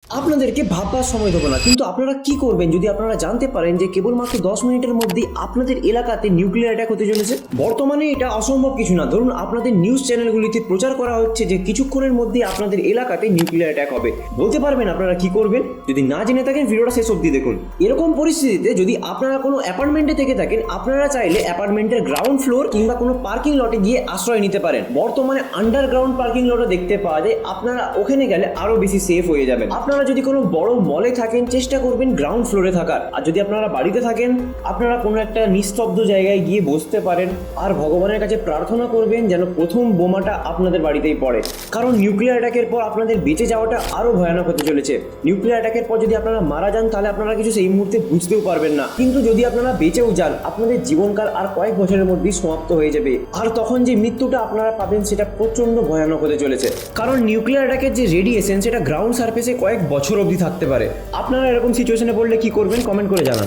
আপনাদেরকে ভাববার সময় দেবো না, কিন্তু আপনারা কি করবেন যদি আপনারা জানতে পারেন যে কেবলমাত্র 10 মিনিটের মধ্যেই আপনাদের এলাকাতে নিউক্লিয়ার অ্যাটাক হতে চলেছে। বর্তমানে এটা অসম্ভব কিছু না। ধরুন আপনাদের নিউজ চ্যানেলগুলিতে প্রচার করা হচ্ছে যে কিছুক্ষণের মধ্যেই আপনাদের এলাকাতে নিউক্লিয়ার অ্যাটাক হবে। বলতে পারবেন আপনারা কি করবেন? যদি না জেনে থাকেন ভিডিওটা শেষ অবধি দেখুন। এরকম পরিস্থিতিতে যদি আপনারা কোনো অ্যাপার্টমেন্টে থেকে থাকেন, আপনারা চাইলে অ্যাপার্টমেন্টের গ্রাউন্ড ফ্লোর কিংবা কোনো পার্কিং লটে গিয়ে আশ্রয় নিতে পারেন। বর্তমানে আন্ডারগ্রাউন্ড পার্কিং লটে দেখতে পাওয়া যায়, আপনারা ওখানে গেলে আরো বেশি সেফ হয়ে যাবেন। আপনারা যদি কোনো বড় মলে থাকেন, চেষ্টা করবেন গ্রাউন্ড ফ্লোরে থাকার। আর যদি আপনারা বাড়িতে থাকেন, আপনারা কোনো একটা নিস্তব্ধ জায়গায় গিয়ে বসতে পারেন আর ভগবানের কাছে প্রার্থনা করবেন যেন প্রথম বোমাটা আপনাদের বাড়িতেই পড়ে। কারণ নিউক্লিয়ার অ্যাটাকের পর আপনাদের বেঁচে যাওয়াটা আরো ভয়ানক হতে চলেছে। নিউক্লিয়ার অ্যাটাকের পর যদি আপনারা মারা যান, তাহলে আপনারা কিছু সেই মুহূর্তে বুঝতেও পারবেন না। কিন্তু যদি আপনারা বেঁচেও যান, আপনাদের জীবনকাল আর কয়েক বছরের মধ্যেই সমাপ্ত হয়ে যাবে। আর তখন যে মৃত্যুটা আপনারা পাবেন সেটা প্রচন্ড ভয়ানক হতে চলেছে। কারণ নিউক্লিয়ার অ্যাটাকের যে রেডিয়েশন সেটা গ্রাউন্ড সারফেসে কয়েক বছর অবধি থাকতে পারে। আপনারা এরকম সিচুয়েশনে পড়লে কি করবেন? কমেন্ট করে জানান।